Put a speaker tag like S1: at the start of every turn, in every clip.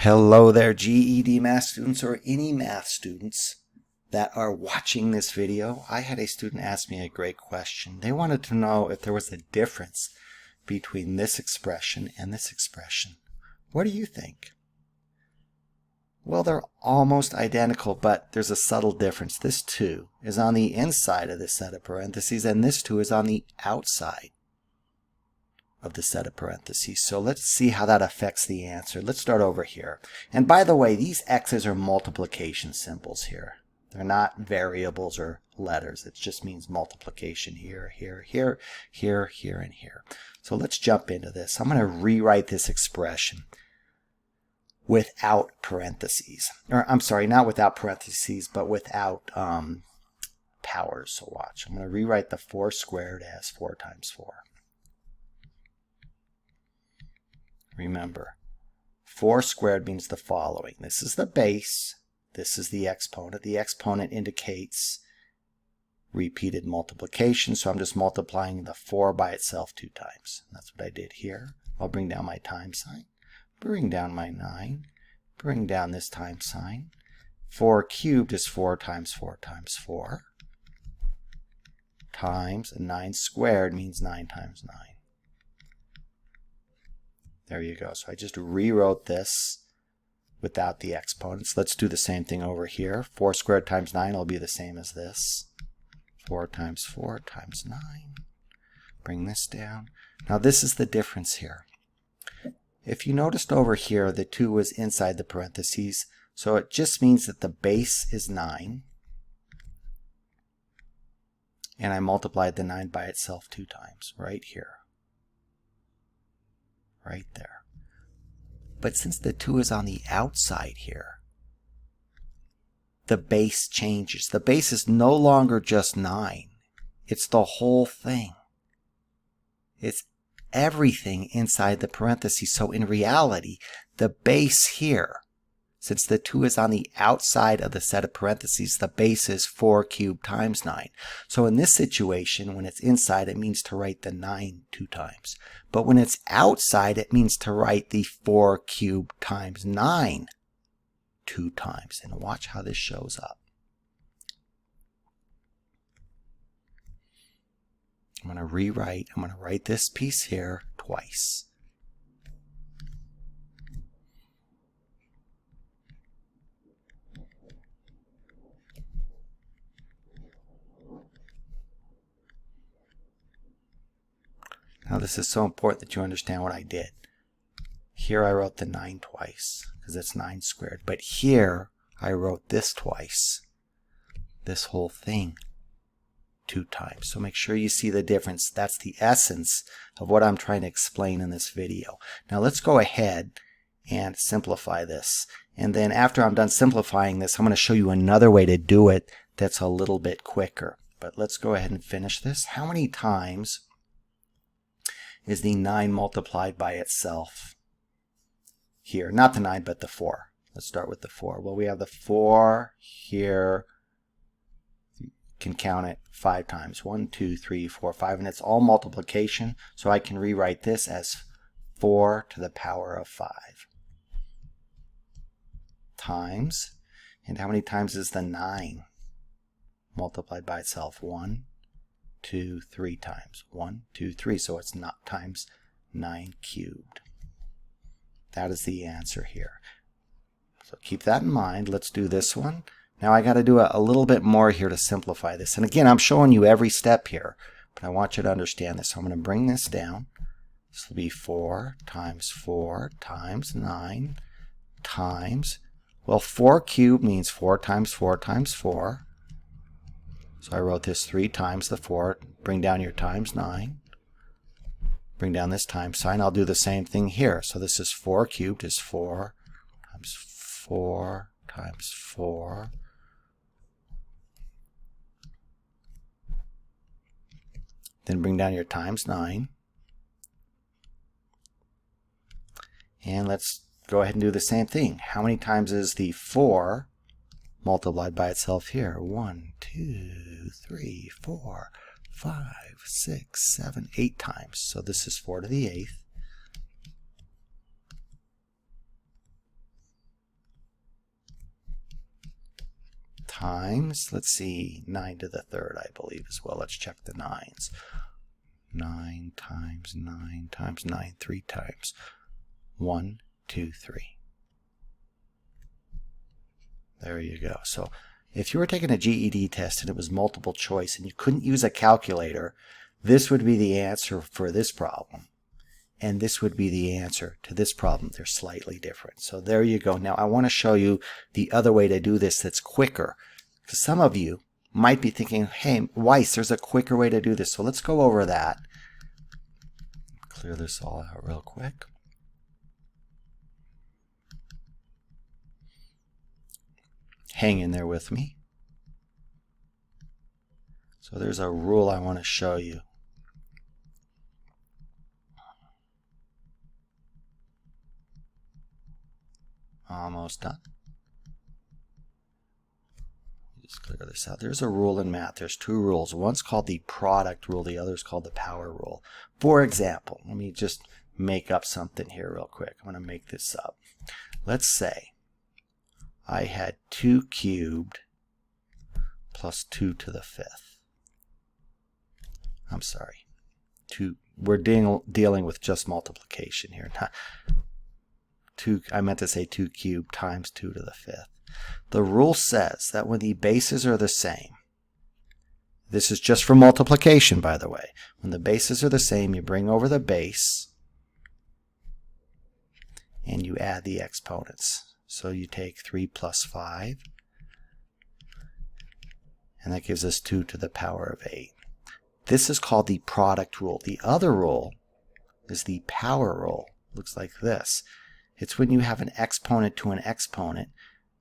S1: Hello there, GED math students or any math students that are watching this video. I had a student ask me a great question. They wanted to know if there was a difference between this expression and this expression. What do you think? Well, they're almost identical, but there's a subtle difference. This 2 is on the inside of this set of parentheses, and this 2 is on the outside of the set of parentheses. So let's see how that affects the answer. Let's start over here. And by the way, these x's are multiplication symbols here. They're not variables or letters. It just means multiplication here, here, here, here, here, and here. So let's jump into this. I'm going to rewrite this expression without parentheses. Or I'm sorry, not without parentheses, but without powers. So watch. I'm going to rewrite the 4 squared as 4 times 4. Remember, 4 squared means the following. This is the base. This is the exponent. The exponent indicates repeated multiplication, so I'm just multiplying the 4 by itself 2 times. That's what I did here. I'll bring down my times sign, bring down my 9, bring down this times sign. 4 cubed is 4 times 4 times 4 times, and 9 squared means 9 times 9. There you go. So I just rewrote this without the exponents. Let's do the same thing over here. 4 squared times 9 will be the same as this. 4 times 4 times 9. Bring this down. Now this is the difference here. If you noticed over here, the 2 was inside the parentheses, so it just means that the base is 9. And I multiplied the 9 by itself 2 times, right here. Right there. But since the 2 is on the outside here, the base changes. The base is no longer just 9. It's the whole thing. It's everything inside the parentheses. So in reality, the base here, since the 2 is on the outside of the set of parentheses, the base is 4 cubed times 9. So in this situation, when it's inside, it means to write the 9 2 times. But when it's outside, it means to write the 4 cubed times 9 2 times. And watch how this shows up. I'm going to write this piece here twice. Now this is so important that you understand what I did. Here I wrote the 9 twice because it's 9 squared. But here I wrote this twice. This whole thing 2 times. So make sure you see the difference. That's the essence of what I'm trying to explain in this video. Now let's go ahead and simplify this. And then after I'm done simplifying this, I'm going to show you another way to do it that's a little bit quicker. But let's go ahead and finish this. How many times is the 9 multiplied by itself here? Not the 9, but the 4. Let's start with the 4. Well, we have the 4 here. You can count it 5 times. 1, 2, 3, 4, 5. And it's all multiplication, so I can rewrite this as 4 to the power of 5 times. And how many times is the 9 multiplied by itself? 1, 2, 3 times. 1, 2, 3. So it's not times 9 cubed. That is the answer here. So keep that in mind. Let's do this one. Now I got to do a little bit more here to simplify this. And again, I'm showing you every step here, but I want you to understand this. So I'm going to bring this down. This will be 4 times 9 times, well, 4 cubed means 4 times 4 times 4. So I wrote this 3 times the 4. Bring down your times 9. Bring down this times sign. I'll do the same thing here. So this is 4 cubed is 4 times 4 times 4. Then bring down your times 9. And let's go ahead and do the same thing. How many times is the 4 multiplied by itself here? 1, 2, 3, 4, 5, 6, 7, 8 times. So this is 4 to the 8th. times, let's see, 9 to the third, I believe as well. Let's check the 9s. 9 times 9 times 9, 3 times. 1, 2, 3. There you go. So if you were taking a GED test and it was multiple choice and you couldn't use a calculator, this would be the answer for this problem. And this would be the answer to this problem. They're slightly different. So there you go. Now I want to show you the other way to do this that's quicker. Because some of you might be thinking, hey, Weiss, there's a quicker way to do this. So let's go over that. Clear this all out real quick. Hang in there with me. So there's a rule I want to show you. Almost done. Just clear this out. There's a rule in math. There's two rules. One's called the product rule. The other's called the power rule. For example, let me just make up something here real quick. I'm going to make this up. Let's say I had 2 cubed plus 2 to the 5th. I'm sorry. We're dealing with just multiplication here. I meant to say 2 cubed times 2 to the 5th. The rule says that when the bases are the same, this is just for multiplication, by the way. When the bases are the same, you bring over the base and you add the exponents. So you take 3 plus 5, and that gives us 2 to the power of 8. This is called the product rule. The other rule is the power rule. Looks like this. It's when you have an exponent to an exponent,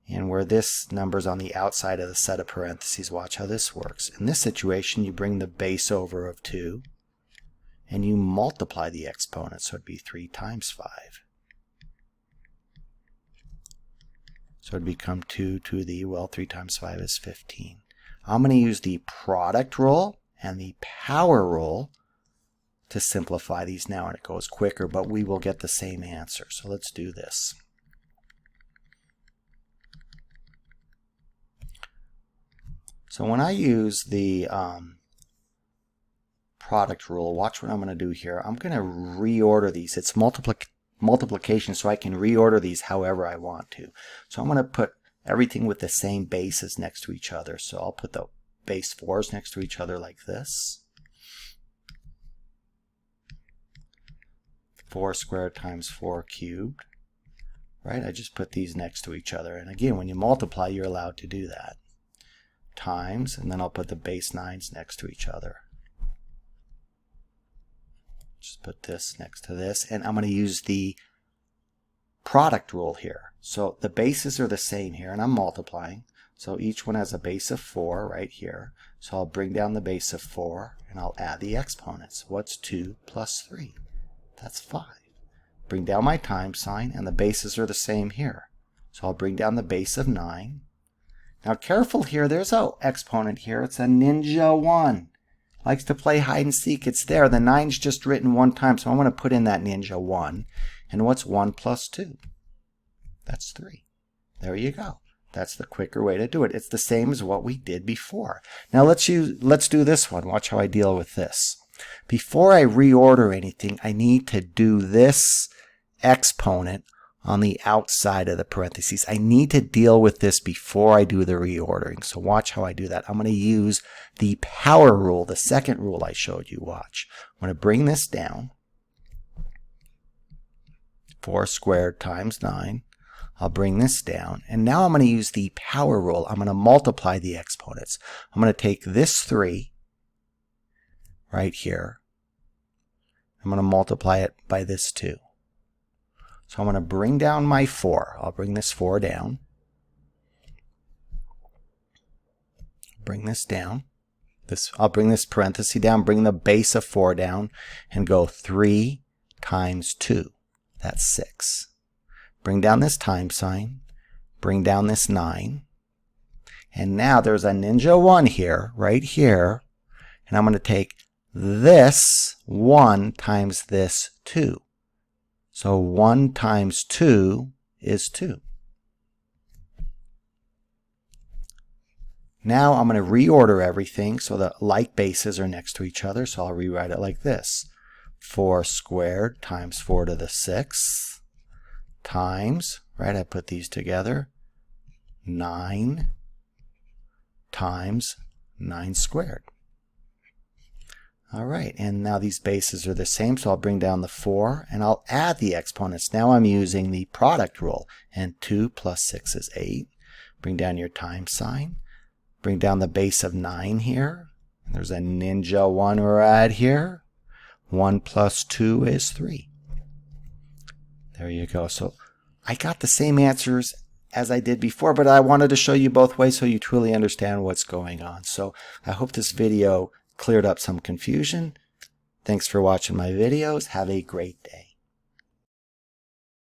S1: and where this number's on the outside of the set of parentheses. Watch how this works. In this situation, you bring the base over of 2, and you multiply the exponent, so it'd be 3 times 5. So it'd become 2 to the, well, 3 times 5 is 15. I'm going to use the product rule and the power rule to simplify these now, and it goes quicker, but we will get the same answer. So let's do this. So when I use the product rule, watch what I'm going to do here. I'm going to reorder these. It's multiplication, so I can reorder these however I want to. So I'm going to put everything with the same bases next to each other. So I'll put the base 4s next to each other like this. 4 squared times 4 cubed. Right? I just put these next to each other. And again, when you multiply, you're allowed to do that. Times, and then I'll put the base 9s next to each other. Just put this next to this, and I'm going to use the product rule here. So the bases are the same here, and I'm multiplying. So each one has a base of 4 right here. So I'll bring down the base of 4, and I'll add the exponents. What's 2 plus 3? That's 5. Bring down my times sign, and the bases are the same here. So I'll bring down the base of 9. Now careful here, there's an exponent here. It's a ninja 1. Likes to play hide and seek. It's there. The 9's just written one time, so I'm going to put in that ninja 1. And what's 1 plus 2? That's 3. There you go. That's the quicker way to do it. It's the same as what we did before. Now let's do this one. Watch how I deal with this. Before I reorder anything, I need to do this exponent on the outside of the parentheses. I need to deal with this before I do the reordering. So watch how I do that. I'm going to use the power rule, the second rule I showed you. Watch. I'm going to bring this down. 4 squared times 9. I'll bring this down. And now I'm going to use the power rule. I'm going to multiply the exponents. I'm going to take this 3 right here. I'm going to multiply it by this 2. So I'm going to bring down my 4. I'll bring this 4 down. Bring this down. I'll bring this parenthesis down, bring the base of 4 down, and go 3 times 2. That's 6. Bring down this times sign. Bring down this 9. And now there's a ninja 1 here, right here. And I'm going to take this 1 times this 2. So 1 times 2 is 2. Now I'm going to reorder everything so the like bases are next to each other. So I'll rewrite it like this. 4 squared times 4 to the 6th times, right, I put these together, 9 times 9 squared. All right, and now these bases are the same, so I'll bring down the 4 and I'll add the exponents. Now I'm using the product rule, and 2 plus 6 is 8. Bring down your times sign. Bring down the base of 9 here. There's a ninja 1 right here. 1 plus 2 is 3. There you go. So I got the same answers as I did before, but I wanted to show you both ways so you truly understand what's going on. So I hope this video cleared up some confusion. Thanks for watching my videos. Have a great day.